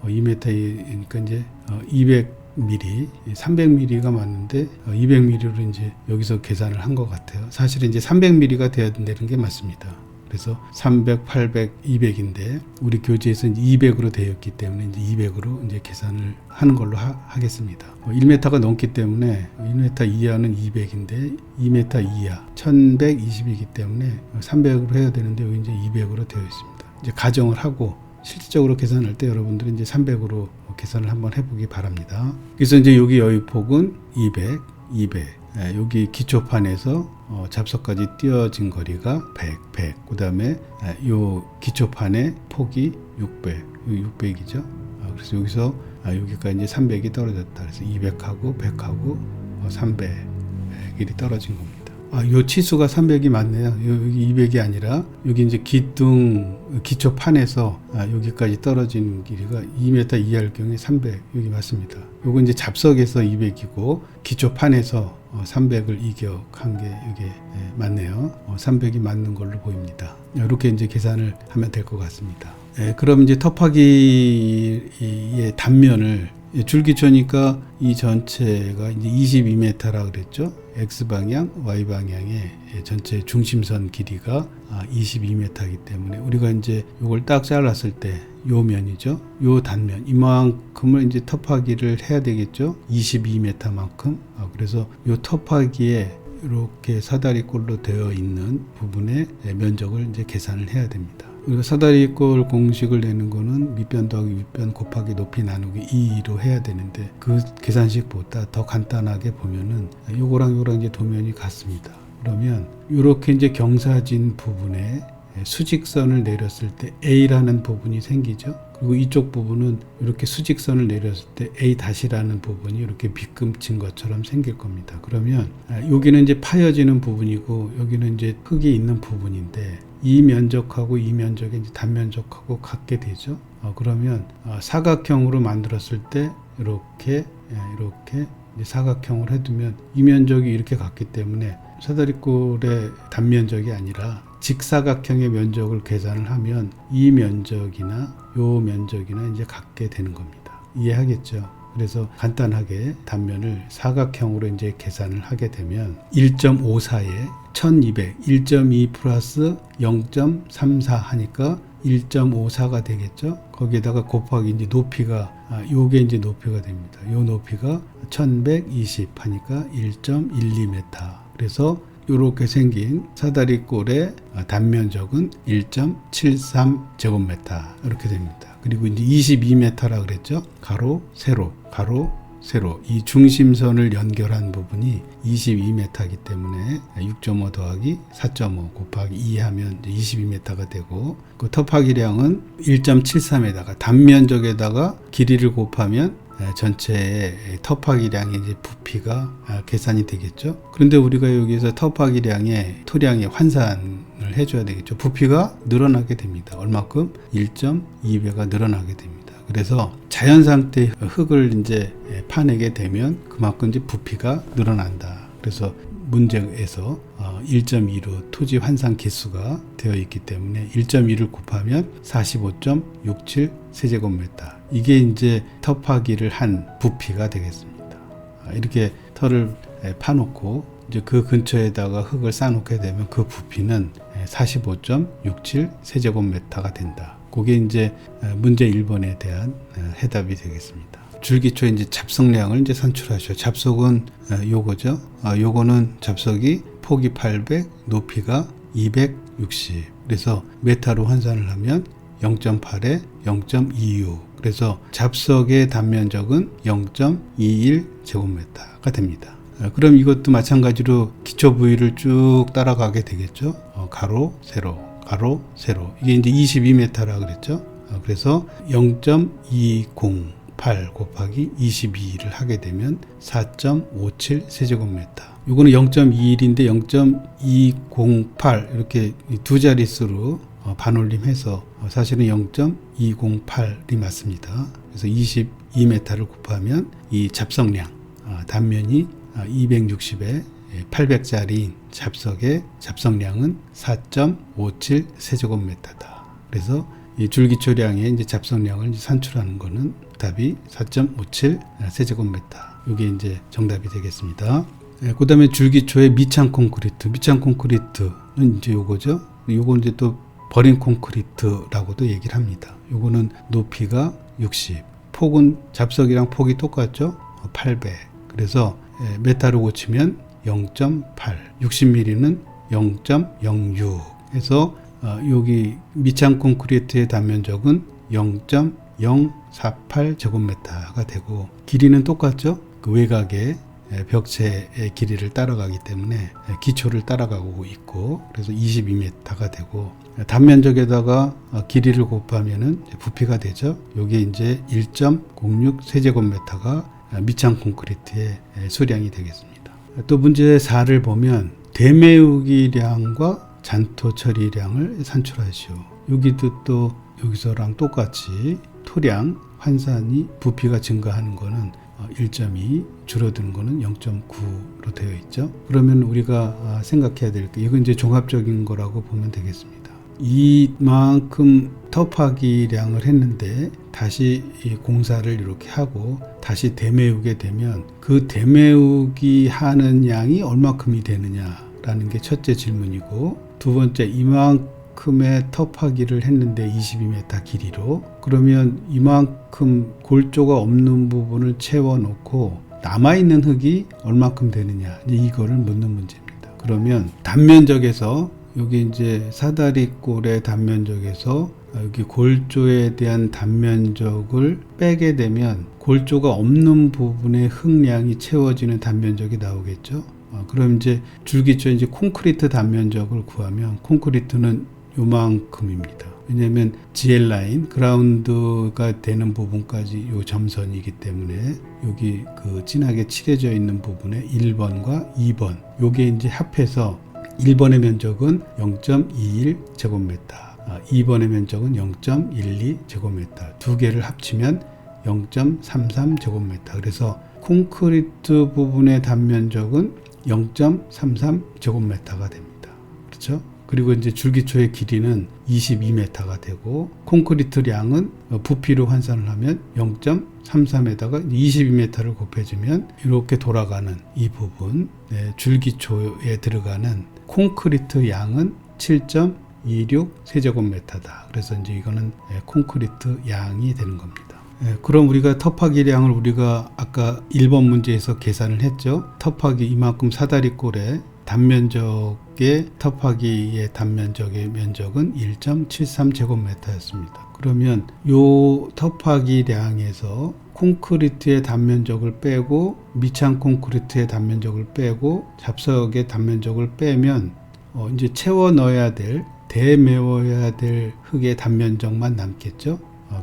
S1: 2m이니까 이제 200mm, 300mm가 맞는데 200mm로 이제 여기서 계산을 한 것 같아요. 사실은 이제 300mm가 돼야 된다는 게 맞습니다. 그래서 300, 800, 200인데 우리 교재에서 이제 200으로 되어 있기 때문에 이제 200으로 이제 계산을 하는 걸로 하겠습니다. 1m가 넘기 때문에 1m 이하는 200인데 2m 이하 1120이기 때문에 300으로 해야 되는데 여기 이제 200으로 되어 있습니다. 이제 가정을 하고 실질적으로 계산할 때 여러분들은 이제 300으로 계산을 한번 해보기 바랍니다. 그래서 이제 여기 여유폭은 200, 200. 여기 기초판에서 잡석까지 띄어진 거리가 100. 그 다음에 요 기초판의 폭이 600. 600이죠. 그래서 여기서 여기까지 이제 300이 떨어졌다. 그래서 200하고 100하고 300이 떨어진 겁니다. 요 치수가 300이 맞네요. 여기 200이 아니라 여기 이제 기초판에서 여기까지 떨어진 길이가 2m 이하일 경우에 300 여기 맞습니다. 요거 이제 잡석에서 200이고 기초판에서 300을 이격한 게 이게 맞네요. 300이 맞는 걸로 보입니다. 이렇게 이제 계산을 하면 될 것 같습니다. 그럼 이제 터파기의 단면을 줄기초니까 이 전체가 이제 22m라 그랬죠. X방향, Y방향의 전체 중심선 길이가 22m이기 때문에 우리가 이제 이걸 딱 잘랐을 때 요 면이죠. 요 단면 이만큼을 이제 터파기를 해야 되겠죠. 22m만큼. 그래서 요 터파기에 이렇게 사다리꼴로 되어 있는 부분의 면적을 이제 계산을 해야 됩니다. 우리가 사다리꼴 공식을 내는 거는 밑변 더하기 윗변 곱하기 높이 나누기 2로 해야 되는데 그 계산식보다 더 간단하게 보면은 요거랑 이제 도면이 같습니다. 그러면 이렇게 이제 경사진 부분에 수직선을 내렸을 때 A라는 부분이 생기죠. 그리고 이쪽 부분은 이렇게 수직선을 내렸을 때 A-라는 부분이 이렇게 빗금친 것처럼 생길 겁니다. 그러면 여기는 이제 파여지는 부분이고 여기는 이제 흙이 있는 부분인데 이 면적하고 이 면적이 이제 단면적하고 같게 되죠. 그러면 사각형으로 만들었을 때 이렇게 이제 사각형을 해두면 이 면적이 이렇게 같기 때문에 사다리꼴의 단면적이 아니라 직사각형의 면적을 계산을 하면 이 면적이나 요 면적이나 이제 같게 되는 겁니다. 이해하겠죠? 그래서 간단하게 단면을 사각형으로 이제 계산을 하게 되면 1.54에 1200, 1.2 플러스 0.34 하니까 1.54가 되겠죠. 거기에다가 곱하기 이제 높이가 요게 이제 높이가 됩니다. 요 높이가 1120 하니까 1.12m. 그래서 이렇게 생긴 사다리꼴의 단면적은 1.73제곱미터 이렇게 됩니다. 그리고 이제 22m라 그랬죠. 가로, 세로, 가로, 세로. 이 중심선을 연결한 부분이 22m이기 때문에 6.5 더하기 4.5 곱하기 2 하면 22m가 되고 그 터파기량은 1.73에다가 단면적에다가 길이를 곱하면 전체의 터파기량의 이제 부피가 계산이 되겠죠. 그런데 우리가 여기서 터파기량의 토량의 환산을 해줘야 되겠죠. 부피가 늘어나게 됩니다. 얼마큼? 1.2배가 늘어나게 됩니다. 그래서 자연 상태 흙을 이제 파내게 되면 그만큼 이제 부피가 늘어난다. 그래서 문제에서 1.2로 토지 환산 개수가 되어 있기 때문에 1.2를 곱하면 45.67 세제곱미터. 이게 이제 터파기를 한 부피가 되겠습니다. 이렇게 터를 파놓고 이제 그 근처에다가 흙을 쌓아놓게 되면 그 부피는 45.67 세제곱미터가 된다. 그게 이제 문제 1번에 대한 해답이 되겠습니다. 줄기초에 이제 잡석량을 이제 산출하셔. 잡석은 요거죠. 요거는 잡석이 폭이 800, 높이가 260. 그래서 메타로 환산을 하면 0.8에 0.26. 그래서 잡석의 단면적은 0.21제곱미터가 됩니다. 그럼 이것도 마찬가지로 기초 부위를 쭉 따라가게 되겠죠. 가로, 세로, 가로, 세로. 이게 이제 22m라 그랬죠. 그래서 0.208 곱하기 22를 하게 되면 4.57 세제곱미터. 이거는 0.21인데 0.208 이렇게 두 자릿수로 반올림해서 사실은 0.208이 맞습니다. 그래서 22m를 곱하면 이 잡석량 단면이 260에 800짜리 잡석의 잡석량은 4.57 세제곱미터다. 그래서 이 줄기초량의 이제 잡석량을 이제 산출하는 거는 답이 4.57 세제곱미터. 이게 이제 정답이 되겠습니다. 그 다음에 줄기초의 미창 콘크리트. 미창 콘크리트는 이제 요거죠. 요건 이제 또 버린 콘크리트라고도 얘기를 합니다. 요거는 높이가 60, 폭은 잡석이랑 폭이 똑같죠? 800. 그래서 메타로 고치면 0.8, 60mm는 0.06 해서 여기 밑창 콘크리트의 단면적은 0.048 제곱미터가 되고, 길이는 똑같죠? 그 외곽의 벽체의 길이를 따라가기 때문에 기초를 따라가고 있고, 그래서 22m가 되고, 단면적에다가 길이를 곱하면은 부피가 되죠. 요게 이제 1.06 세제곱미터가 밑창 콘크리트의 수량이 되겠습니다. 또 문제 4를 보면 대매우기량과 잔토 처리량을 산출하시오. 여기도 또 여기서랑 똑같이 토량, 환산이 부피가 증가하는 거는 1.2, 줄어드는 거는 0.9로 되어 있죠. 그러면 우리가 생각해야 될 게, 이건 이제 종합적인 거라고 보면 되겠습니다. 이만큼 터파기량을 했는데 다시 이 공사를 이렇게 하고 다시 대매우게 되면 그 대매우기 하는 양이 얼마큼이 되느냐라는 게 첫째 질문이고, 두 번째, 이만큼의 터파기를 했는데 22m 길이로, 그러면 이만큼 골조가 없는 부분을 채워놓고 남아있는 흙이 얼마큼 되느냐, 이거를 묻는 문제입니다. 그러면 단면적에서 여기 이제 사다리꼴의 단면적에서 여기 골조에 대한 단면적을 빼게 되면 골조가 없는 부분의 흙량이 채워지는 단면적이 나오겠죠. 그럼 이제 줄기초 이제 콘크리트 단면적을 구하면 콘크리트는 요만큼입니다. 왜냐하면 GL 라인, 그라운드가 되는 부분까지 요 점선이기 때문에 여기 그 진하게 칠해져 있는 부분에 1번과 2번, 요게 이제 합해서 1번의 면적은 0.21 제곱미터, 2번의 면적은 0.12 제곱미터, 두 개를 합치면 0.33 제곱미터. 그래서 콘크리트 부분의 단면적은 0.33 제곱미터가 됩니다. 그렇죠? 그리고 이제 줄기초의 길이는 22m가 되고, 콘크리트량은 부피로 환산을 하면 0.33에다가 22m를 곱해주면 이렇게 돌아가는 이 부분, 줄기초에 들어가는 콘크리트 양은 7.26 세제곱미터다. 그래서 이제 이거는 콘크리트 양이 되는 겁니다. 그럼 우리가 터파기량을 우리가 아까 1번 문제에서 계산을 했죠. 터파기 이만큼 사다리꼴의 단면적의 터파기의 단면적의 면적은 1.73 제곱미터였습니다. 그러면 요 터파기량에서 콘크리트의 단면적을 빼고 밑창 콘크리트의 단면적을 빼고 잡석의 단면적을 빼면 이제 채워 넣어야 될, 대매워야 될 흙의 단면적만 남겠죠.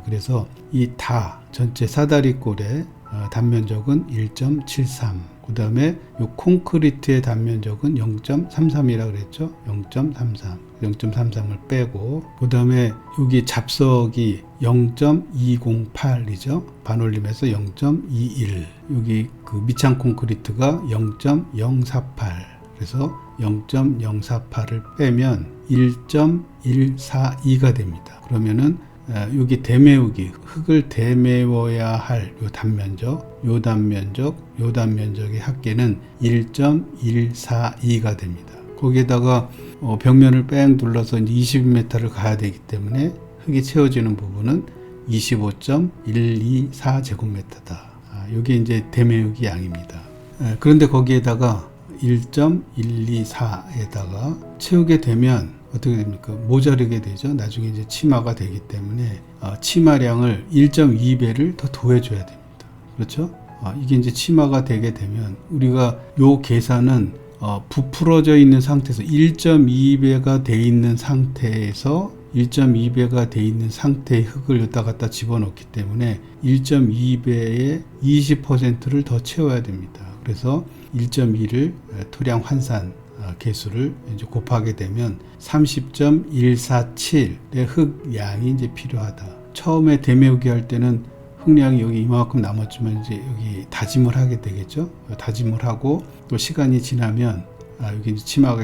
S1: 그래서 이 다 전체 사다리꼴의 단면적은 1.73, 그 다음에 이 콘크리트의 단면적은 0.33이라고 그랬죠. 0.33을 빼고, 그 다음에 여기 잡석이 0.208이죠. 반올림에서 0.21, 여기 그 밑창 콘크리트가 0.048, 그래서 0.048을 빼면 1.142가 됩니다. 그러면은 여기 대매우기, 흙을 대매워야 할 요 단면적, 요 단면적, 요 단면적의 합계는 1.142가 됩니다. 거기에다가 벽면을 뺑 둘러서 이제 22m를 가야 되기 때문에 흙이 채워지는 부분은 25.124 제곱미터다. 이게 이제 대매우기 양입니다. 그런데 거기에다가 1.124에다가 채우게 되면 어떻게 됩니까? 모자르게 되죠. 나중에 이제 치마가 되기 때문에 치마량을 1.2배를 더 더해줘야 됩니다. 그렇죠? 이게 이제 치마가 되게 되면 우리가 요 계산은 부풀어져 있는 상태에서 1.2배가 돼 있는 상태에서 1.2배가 돼 있는 상태의 흙을 여기다 갖다 집어넣기 때문에 1.2배의 20%를 더 채워야 됩니다. 그래서 1.2를 토량 환산 개수를 이제 곱하게 되면 30.147의 흙양이 이제 필요하다. 처음에 대매우기 할 때는 흙량이 여기 이만큼 남았지만 이제 여기 다짐을 하게 되겠죠. 다짐을 하고 또 시간이 지나면 여기 이제 치마가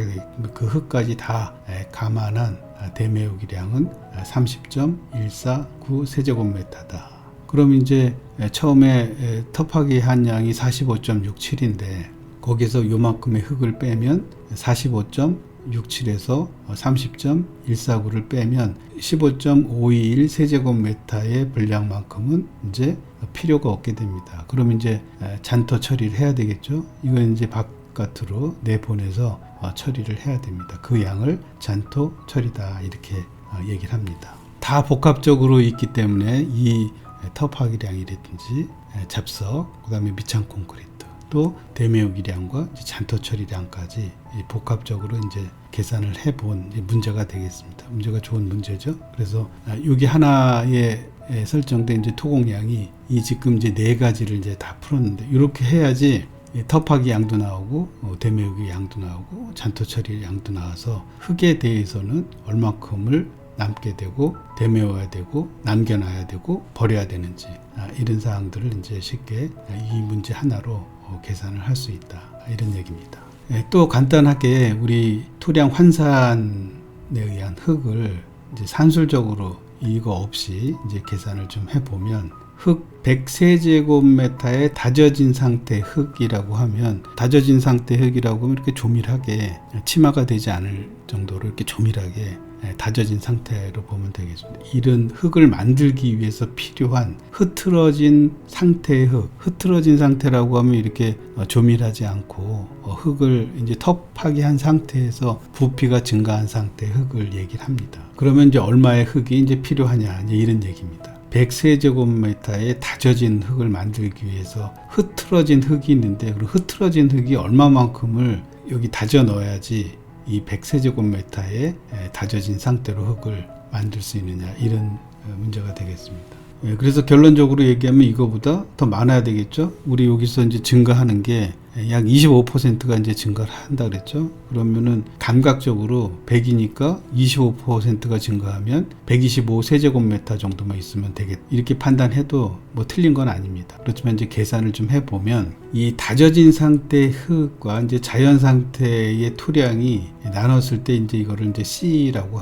S1: 그 흙까지 다 감안한 대매우기량은 30.149 세제곱미터다. 그럼 이제 처음에 터파기 한 양이 45.67인데 거기서 요만큼의 흙을 빼면 45.6 30.67에서 30.149를 빼면 15.521 세제곱미터의 분량만큼은 이제 필요가 없게 됩니다. 그러면 이제 잔토 처리를 해야 되겠죠. 이건 이제 바깥으로 내보내서 처리를 해야 됩니다. 그 양을 잔토 처리다 이렇게 얘기를 합니다. 다 복합적으로 있기 때문에 이 터파기량이라든지 잡석, 그 다음에 미창 콘크리트, 또 대매우기량과 잔토 처리량까지 복합적으로 이제 계산을 해본 문제가 되겠습니다. 문제가 좋은 문제죠. 그래서 여기 하나에 설정된 이제 토공량이 이 지금 이제 네 가지를 이제 다 풀었는데 이렇게 해야지 터파기 양도 나오고 대매우기 양도 나오고 잔토 처리 양도 나와서 흙에 대해서는 얼마큼을 남게 되고 대매워야 되고 남겨놔야 되고 버려야 되는지 이런 사항들을 이제 쉽게 이 문제 하나로 계산을 할 수 있다 이런 얘기입니다. 또 간단하게 우리 토량 환산에 의한 흙을 이제 산술적으로 이거 없이 이제 계산을 좀 해보면 흙 100세제곱미터의 다져진 상태 흙이라고 하면 다져진 상태 흙이라고 하면 이렇게 조밀하게 침하가 되지 않을 정도로 이렇게 조밀하게 다져진 상태로 보면 되겠습니다. 이런 흙을 만들기 위해서 필요한 흐트러진 상태의 흙, 흐트러진 상태라고 하면 이렇게 조밀하지 않고 흙을 이제 터파기한 상태에서 부피가 증가한 상태의 흙을 얘기를 합니다. 그러면 이제 얼마의 흙이 이제 필요하냐 이제 이런 얘기입니다. 100세제곱미터의 다져진 흙을 만들기 위해서 흐트러진 흙이 있는데 그 흐트러진 흙이 얼마만큼을 여기 다져 넣어야지 이 100세제곱미터의 다져진 상태로 흙을 만들 수 있느냐 이런 문제가 되겠습니다. 그래서 결론적으로 얘기하면 이거보다 더 많아야 되겠죠. 우리 여기서 이제 증가하는 게 약 25%가 이제 증가를 한다 그랬죠. 그러면은 감각적으로 100이니까 25%가 증가하면 125 세제곱미터 정도만 있으면 되겠. 이렇게 판단해도 뭐 틀린 건 아닙니다. 그렇지만 이제 계산을 좀 해보면 이 다져진 상태의 흙과 이제 자연 상태의 토량이 나눴을 때 이제 이거를 이제 C라고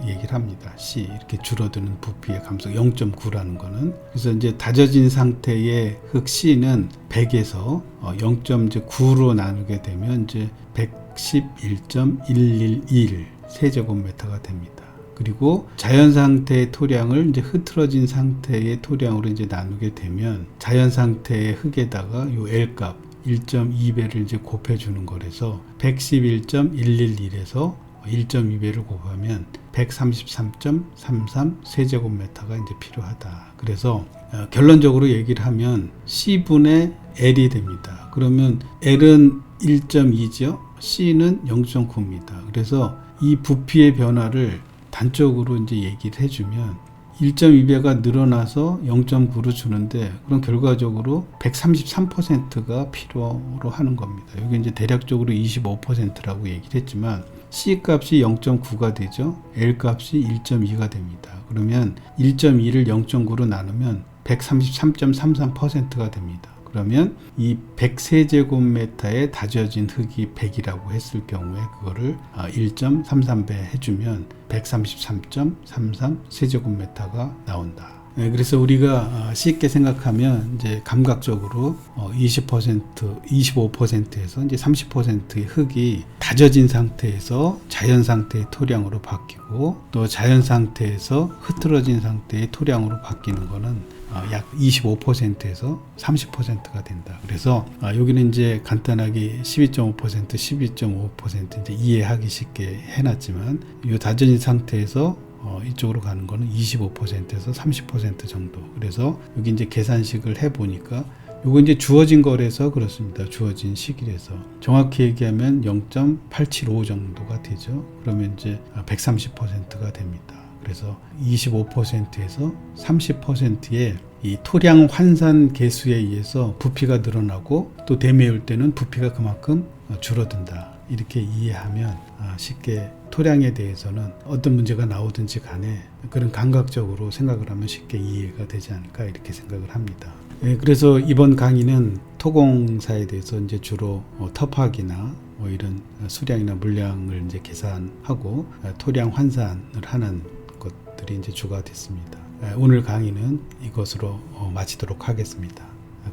S1: 얘기를 합니다. C 이렇게 줄어드는 부피의 감소 0.9라는 거는 그래서 이제 다져진 상태의 흙 C는 100에서 0.9로 나누게 되면 이제 111.111 세제곱미터가 됩니다. 그리고 자연 상태의 토량을 이제 흐트러진 상태의 토량으로 이제 나누게 되면 자연 상태의 흙에다가 요 L 값 1.2배를 이제 곱해주는 거라서 111.111에서 1.2배를 곱하면 133.33 세제곱미터가 이제 필요하다. 그래서 결론적으로 얘기를 하면 C분의 L이 됩니다. 그러면 L은 1.2죠. C는 0.9입니다. 그래서 이 부피의 변화를 단적으로 이제 얘기를 해주면 1.2배가 늘어나서 0.9로 주는데 그럼 결과적으로 133%가 필요로 하는 겁니다. 여기 이제 대략적으로 25%라고 얘기를 했지만 C 값이 0.9가 되죠. L 값이 1.2가 됩니다. 그러면 1.2를 0.9로 나누면 133.33%가 됩니다. 그러면 이 100세제곱미터에 다져진 흙이 100이라고 했을 경우에 그거를 1.33배 해주면 133.33 세제곱미터가 나온다. 그래서 우리가 쉽게 생각하면 이제 감각적으로 25%에서 이제 30%의 흙이 다져진 상태에서 자연 상태의 토량으로 바뀌고 또 자연 상태에서 흐트러진 상태의 토량으로 바뀌는 거는 약 25%에서 30%가 된다. 그래서 여기는 이제 간단하게 12.5%, 12.5% 이제 이해하기 쉽게 해놨지만 이 다져진 상태에서 이쪽으로 가는 거는 25%에서 30% 정도. 그래서 여기 이제 계산식을 해보니까 요거 이제 주어진 거라서 그렇습니다. 주어진 식이라서 정확히 얘기하면 0.875 정도가 되죠. 그러면 이제 130%가 됩니다. 그래서 25%에서 30%의 이 토량 환산 계수에 의해서 부피가 늘어나고 또 대매울 때는 부피가 그만큼 줄어든다. 이렇게 이해하면 쉽게 토량에 대해서는 어떤 문제가 나오든지 간에 그런 감각적으로 생각을 하면 쉽게 이해가 되지 않을까 이렇게 생각을 합니다. 그래서 이번 강의는 토공사에 대해서 이제 주로 터파기나 뭐 이런 수량이나 물량을 이제 계산하고 토량 환산을 하는 것들이 이제 주가 됐습니다. 오늘 강의는 이것으로 마치도록 하겠습니다.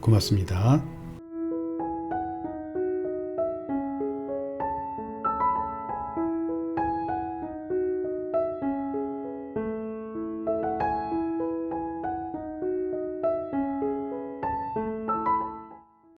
S1: 고맙습니다.